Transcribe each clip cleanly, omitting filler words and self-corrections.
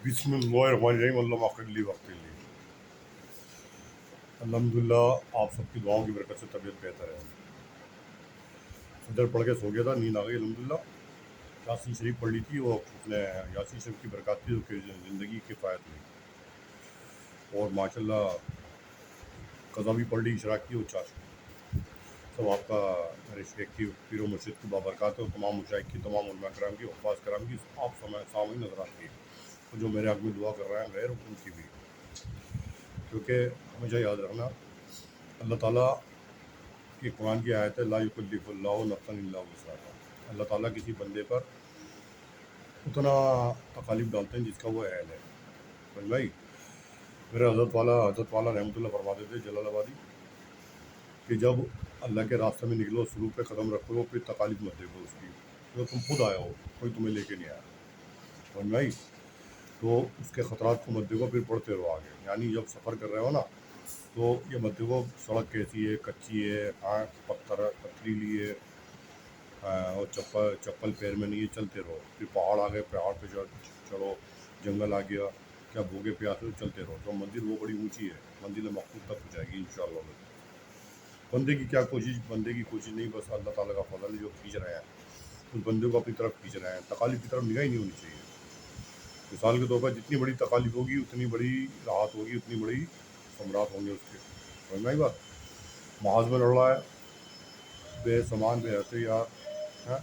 बिस्मिल्लाहिर्रहमानिर्रहीम अल्लाहुम्मा अक़िल्ली वक़्तिल्ली। अल्हम्दुलिल्लाह, आप सबकी दुआओं की बरकत से तबीयत बेहतर है। इधर पढ़ के सो गया था, नींद आ गई अल्हम्दुलिल्लाह। यासीन शरीफ पढ़ ली थी, वो उसने यासीन शरीफ की बरकत थी तो ज़िंदगी किफ़ायत हुई। और माशाल्लाह क़ज़ा भी पढ़ ली इशराक की, और चाश सब आपका मेरे शेख की पीरो मुर्शिद की बाबरकत है, और तमाम मशाइख की, तमाम उलमा कराम की, हुफ़ाज़ कराम की, आप सामईन हज़रात की, तो जो मेरे हक़ में दुआ कर रहे हैं गैर उनकी भी। क्योंकि हमेशा याद रखना, अल्लाह ताला की कुरान की आयत है, ला युकल्लिफुल्लाहु नफ्सन इल्ला वुसअहा। अल्लाह ताला किसी बंदे पर उतना तकालीफ डालते हैं जिसका वो अहल है। समझ भाई, मेरे हज़रत वाला रहमतुल्लाह फरमाते थे जलालाबादी, कि जब अल्लाह के रास्ते में निकलो, सुलूक पे कदम रखो, फिर तकालीफ मत देखो उसकी, तो तुम खुद आए हो, कोई तुम्हें लेके नहीं आया। समझ भाई, तो उसके ख़तरात को मत देखो, फिर पढ़ते रहो आगे। यानी जब सफ़र कर रहे हो ना, तो ये मत देखो सड़क कैसी है, कच्ची है, हाँ पथरीली है, और चप्पल पैर में नहीं है, चलते रहो। फिर पहाड़ आ गए, पहाड़ पे चढ़ो, जंगल आ गया, क्या भूखे प्यासे हो, चलते रहो। तो मंजिल वो बड़ी ऊंची है, मंजिल मक़सूद तक हो जाएगी इंशाअल्लाह। बंदे की क्या कोशिश, बंदे की कोशिश नहीं, बस अल्लाह ताला का फजल है जो खींच रहे हैं, उस बंदे को अपनी तरफ खींच रहे हैं। तकालीफ की तरफ निगाह ही नहीं होनी चाहिए। मिसाल के तौर पर जितनी बड़ी तकालीफ होगी उतनी बड़ी राहत होगी, उतनी बड़ी समरात होंगे उसके। समझना ही बात, महाज में लड़ रहा है, बेसमान बेहते यार, है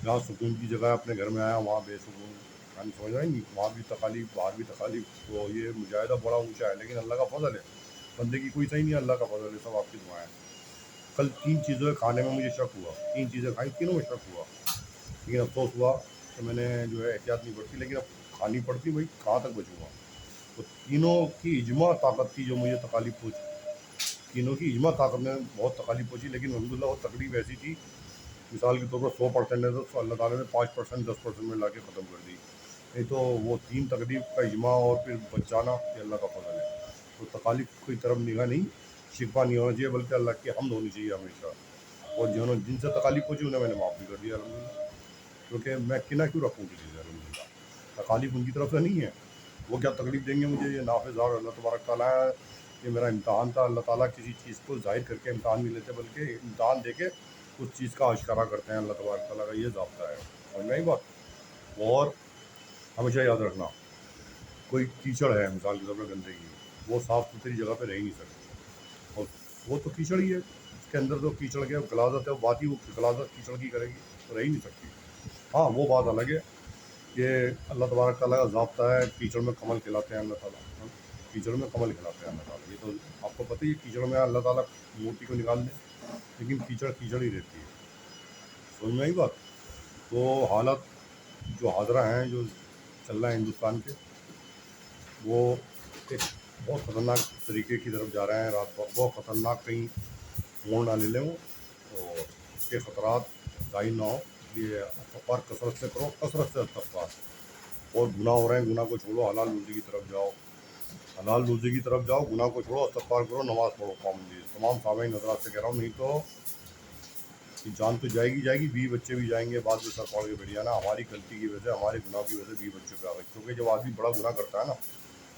जहाँ सुकून की जगह अपने घर में आया वहाँ बेसुकून। यानी समझ रहे नहीं, वहाँ भी तकालीफ, बाहर भी तकालीफ। तो ये मुजाहिदा बड़ा ऊंचा है, लेकिन अल्लाह का फजल है, बंदे की कोई सही नहीं है, अल्लाह का फजल है, सब आपकी दुआएं। कल 3 चीज़ों के खाने में मुझे शक हुआ, 3 चीज़ें खाई, तीनों में शक हुआ, लेकिन अफसोस हुआ कि मैंने जो है एहतियात नहीं बरती, लेकिन अब खानी पड़ती, भाई कहाँ तक बचूँगा। तो तीनों की इजमा ताकत थी जो मुझे तकालीफ पहुँची, तीनों की इजमा ताकत में बहुत तकालीफ पहुँची, लेकिन अल्हम्दुलिल्लाह वो तकलीफ ऐसी थी, मिसाल के तौर पर 100% है तो अल्लाह ताला ने 5% 10% में ला के ख़त्म कर दी। नहीं तो वो 3 तकलीफ का इजमा और फिर बच जाना, ये अल्लाह का फजल है। तो तकालीफ की तरफ निगाह नहीं, शिकवा नहीं होना चाहिए, बल्कि अल्लाह की हम्द होनी चाहिए हमेशा। और जिनसे तकालीफ पहुँची उन्हें मैंने माफ़ भी कर दिया अल्हम्दुलिल्लाह, क्योंकि मैं किना क्यों रखूँ किसी से। अल्हम्दुलिल्लाह तकालीफ उनकी तरफ से नहीं है, वो क्या तकलीफ देंगे मुझे, ये नाफिज़ और अल्लाह तबारक तआला है। ये मेरा इम्तहान था, अल्लाह ताला किसी चीज़ को ज़ाहिर करके इम्तहान नहीं लेते, बल्कि इम्तहान देके उस चीज़ का आश्कारा करते हैं। अल्लाह तबारक तआला का ये ज़ाब्ता है। समझ में आई बात। और हमेशा याद रखना, कोई कीचड़ है मिसाल के तौर पर गंदगी, वो साफ़ सुथरी जगह पे रह ही नहीं सकती, और वो तो कीचड़ ही है, उसके अंदर तो कीचड़ के गलाजत है, वो बात ही वो गलाजत कीचड़ की करेगी, तो रह ही नहीं सकती। हाँ, वो बात अलग है कि अल्लाह तबारक तआला का ज़ाब्ता है, कीचड़ में कमल खिलाते हैं अल्लाह ताला, हाँ, कीचड़ में कमल खिलाते हैं अल्लाह ताला। ये तो आपको पता ही है, कीचड़ में अल्लाह ताला मूर्ति को निकाल दे, लेकिन कीचड़ कीचड़ ही रहती है। समझ में आई बात। तो हालात जो हाजरा हैं, जो चल रहा है हिंदुस्तान के, वो एक बहुत ख़तरनाक तरीके की तरफ जा रहे हैं। रात बहुत ख़तरनाक, कहीं मोड़ ना ले लें वो, और उसके ख़तरात ज़ाहिर ना हो, इसलिए इस्तग़फ़ार कसरत से करो, कसरत से इस्तग़फ़ार। और गुनाह हो रहे हैं, गुनाह को छोड़ो, हलाल रोज़ी की तरफ जाओ, हलाल रोज़ी की तरफ जाओ, गुनाह को छोड़ो, इस्तग़फ़ार करो, नमाज़ पढ़ो पाबंदी से। तमाम सामईन हज़रात से कह रहा हूँ, नहीं तो कि जान तो जाएगी जाएगी, बीवी बच्चे भी जाएंगे, बाद में सर पड़ के बैठ जाना। हमारी गलती की वजह से, हमारे गुनाह की वजह से बीवी बच्चों पे आ गई, क्योंकि जब आदमी बड़ा गुनाह करता है ना,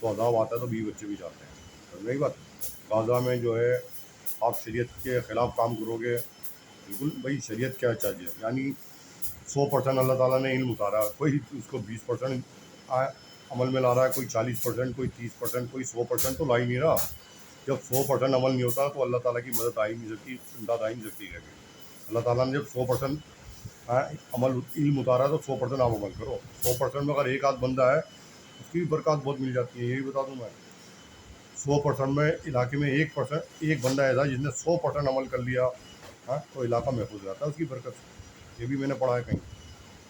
तो अज़ाब आता है, तो बीवी बच्चे भी जाते हैं। समझ में आई बात। गाज़ा में जो है, आप शरीयत के ख़िलाफ़ काम करोगे, बिल्कुल भाई शरीयत क्या चाहिए, यानी 100% अल्लाह ताला ने इल्म उतारा, कोई उसको 20% अमल में ला रहा है, कोई 40%, कोई 30%, कोई 100% तो ला ही नहीं रहा। जब 100% अमल नहीं होता तो अल्लाह ताला की मदद आ ही नहीं सकती, इमदाद आ ही नहीं सकती है। अल्लाह ताला ने जब 100% अमल इल्म उतारा तो 100% आप अमल करो। 100% में अगर एक आध बंदा है, उसकी भी बरकत बहुत मिल जाती है, यही बता दूँ मैं। 100% में इलाके में 1% एक बंदा ऐसा है जिसने 100% अमल कर लिया, हाँ, तो इलाका महफूज रहता है उसकी बरकत से। ये भी मैंने पढ़ा है कहीं,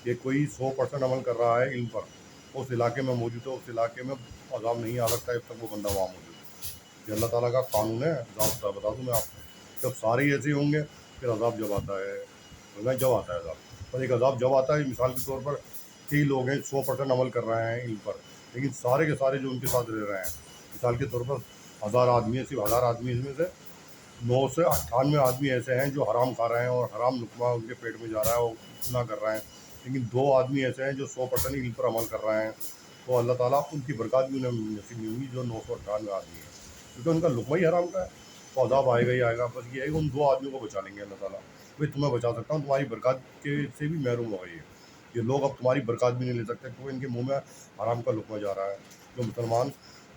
कि कोई 100% अमल कर रहा है इल्म पर, उस इलाके में मौजूद है, उस इलाके में अज़ाब नहीं आ सकता जब तक वो बंदा वहाँ मौजूद है। ये अल्लाह ताला का कानून है, ज़ाब्ता बता दूँ मैं आपको। जब सारे ही ऐसे होंगे, फिर अज़ाब जब आता है, तो जब आता है अज़ाब, पर एक अज़ाब जब आता है, मिसाल के तौर पर कई लोग हैं 100% अमल कर रहे हैं इल्म पर, लेकिन सारे के सारे जो उनके साथ रह रहे हैं, मिसाल के तौर पर 1000 आदमी है, सिर्फ 1000 आदमी इसमें से 9 से 98 आदमी ऐसे हैं जो हराम खा रहे हैं, और हराम लुक़मा उनके पेट में जा रहा है, और गुनाह कर रहे हैं। लेकिन 2 आदमी ऐसे हैं जो 100% इल्म पर अमल कर रहे हैं, تو اللہ تعالیٰ ان کی برکات بھی انہیں نصیب نہیں ہوگی جو 998 آدمی ہیں، کیونکہ ان کا لقمہ ہی حرام کا ہے. تو عذاب آئے گا ہی آئے گا. بس یہ ہے کہ ان 2 آدمیوں کو بچا لیں گے اللہ تعالیٰ. بھائی تمہیں بچا سکتا ہوں، تمہاری برکات کے سے بھی محروم ہو گئی ہے. یہ لوگ اب تمہاری برکات بھی نہیں لے سکتے کیونکہ ان کے منہ میں حرام کا لقمہ جا رہا ہے، جو مسلمان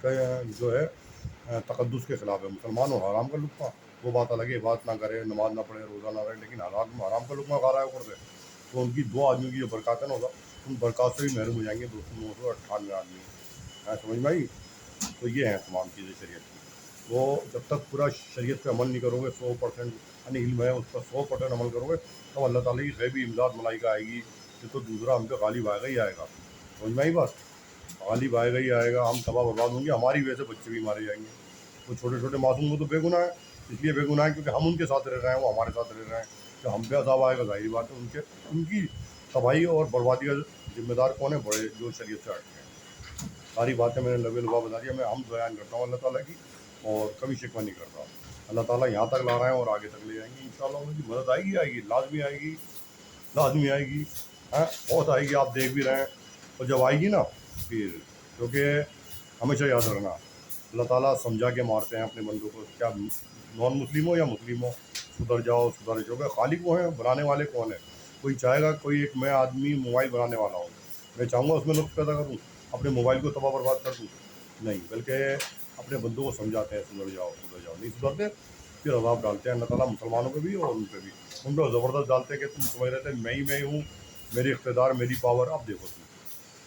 کا جو ہے تقدس کے خلاف ہے. مسلمان اور حرام کا لقمہ وہ بات الگ ہے، بات نہ کرے، نماز نہ پڑھے، روزہ نہ رہے، لیکن حرام کا لقمہ کھا رہا ہے اوپر سے. تو ان کی 2 آدمیوں کی جو برکات ہے نا، ان برکات سے بھی محروم ہو جائیں گے 998 آدمی. سمجھ میں آئی؟ تو یہ ہیں تمام چیزیں شریعت کی. وہ جب تک پورا شریعت پہ عمل نہیں کرو گے 100%، یعنی علم ہے اس پر 100% عمل کرو گے، تو اللہ تعالیٰ کی غیبی امداد ملائکہ آئے گی. پھر تو دوسرا ہم پہ غالب آئے گا ہی آئے گا. سمجھ میں آئی بات؟ غالب آئے گا ہی آئے گا. ہم تباہ برباد ہوں گے، ہماری وجہ سے بچے بھی مارے جائیں گے. وہ چھوٹے چھوٹے معصوم وہ تو بے گناہ ہیں، اس لیے بے گناہ ہیں کیونکہ ہم ان کے ساتھ رہ رہے ہیں، وہ ہمارے ساتھ رہ رہے ہیں. جب ہم پہ عذاب آئے گا ظاہری بات ہے ان کی تباہی اور بربادی کا ذمہ دار کون ہے؟ بڑے جو شریعت سے ہٹتے ہیں. ساری باتیں میں نے لبے لبا بتا دیا. میں ہم بیان کرتا ہوں اللہ تعالیٰ کی اور کبھی شکوہ نہیں کرتا. اللہ تعالیٰ یہاں تک لا رہے ہیں اور آگے تک لے جائیں گے انشاءاللہ. ان کی مدد آئے گی آئے گی، لازمی آئے گی، لازمی آئے گی. بہت آئے گی، آپ دیکھ بھی رہے ہیں. اور جب آئے گی نا پھر، کیونکہ ہمیشہ یاد رکھنا اللہ تعالیٰ سمجھا کے مارتے ہیں اپنے بندوں کو، کیا نان مسلم ہو یا مسلم ہو. سدھر جاؤ سدھر جاؤ. کہ خالق وہ ہیں، بنانے والے کون ہیں؟ کوئی چاہے گا کوئی ایک میں آدمی موبائل بنانے والا ہوں، میں چاہوں گا اس میں نقص پیدا کروں، اپنے موبائل کو تباہ برباد کر دوں؟ نہیں، بلکہ اپنے بندوں کو سمجھاتے ہیں سدھر جاؤ سدھر جاؤ. نہیں سدھرتے پھر عذاب ڈالتے ہیں اللہ تعالیٰ مسلمانوں پہ بھی اور ان پہ بھی. ان پہ زبردست ڈالتے ہیں کہ تم سمجھ رہے تھے میں ہی ہوں، میری اقتدار، میری پاور. اب دیکھو تم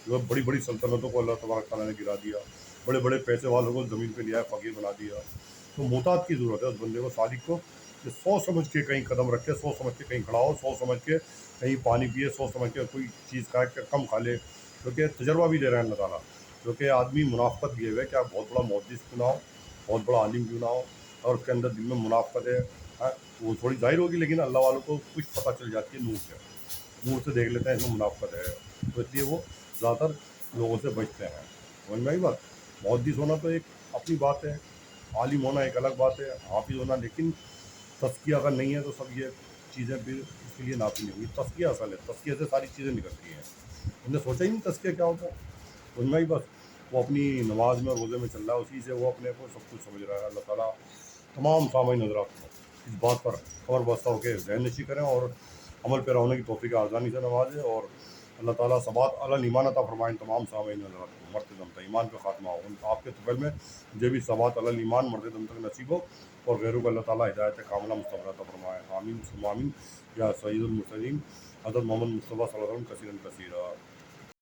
جو بڑی بڑی سلطنتوں کو اللہ تبارک تعالیٰ نے گرا دیا، بڑے بڑے پیسے والوں کو زمین پہ لیا ہے، فقیر بنا دیا. تو محتاط کی ضرورت ہے اس بندے کو، صادق کو، کہ سوچ سمجھ کے کہیں قدم رکھے، سوچ سمجھ کے کہیں کھڑا ہو، سوچ سمجھ کے کہیں پانی پیے، سوچ سمجھ کے کوئی چیز کھائے کہ کم کھا لے. کیونکہ تجربہ بھی دے رہے ہیں اللہ تعالیٰ. کیونکہ آدمی منافقت کیے ہوئے، کیا بہت بڑا محدث کیوں نہ ہو، بہت بڑا عالم کیوں نہ ہو، اور اس کے اندر دل میں منافقت ہے، وہ تھوڑی ظاہر ہوگی لیکن اللہ والوں کو کچھ پتہ چل جاتی ہے نور سے. نور سے دیکھ لیتے ہیں اس میں منافقت ہے، تو اس لیے وہ زیادہ تر لوگوں سے بچتے ہیں. سمجھ میں آئی بات؟ محدث ہونا تو ایک اپنی بات ہے، عالم ہونا ایک الگ بات ہے، حافظ ہونا. لیکن تزکیہ اگر نہیں ہے تو سب یہ چیزیں پھر اس کے لیے نافی نہیں ہوگی. تزکیہ اصل ہے، تزکیہ سے ساری چیزیں نکلتی ہیں. ہم نے سوچا ہی نہیں تزکیہ کیا ہوتا ہے. سمجھ میں آئی بس؟ وہ اپنی نماز میں روزے میں چل رہا ہے، اسی سے وہ اپنے کو سب کچھ سمجھ رہا ہے. اللہ تعالیٰ تمام سامعین حضرات کو اس بات پر خبر بستہ ہو کے ذہن نشی کریں اور عمل پہ ہونے کی توفیق آسانی سے نوازے. اور اللہ تعالیٰ ثبات علی ایمان عطا فرمائیں تمام سامعین حضرات کو. مرتے دم تک ایمان پہ خاتمہ ہو. آپ کے طفیل میں مجھے بھی ثبات علی ایمان مرتے دم تک نصیب ہو اور غیروں کو اللہ تعالیٰ ہدایت کاملہ مستقبل عطا فرمائے. آمین ثم آمین. یا سید المرسلین حضرت محمد مصطفیٰ صلی اللہ علیہ وسلم کثیرا کثیرا.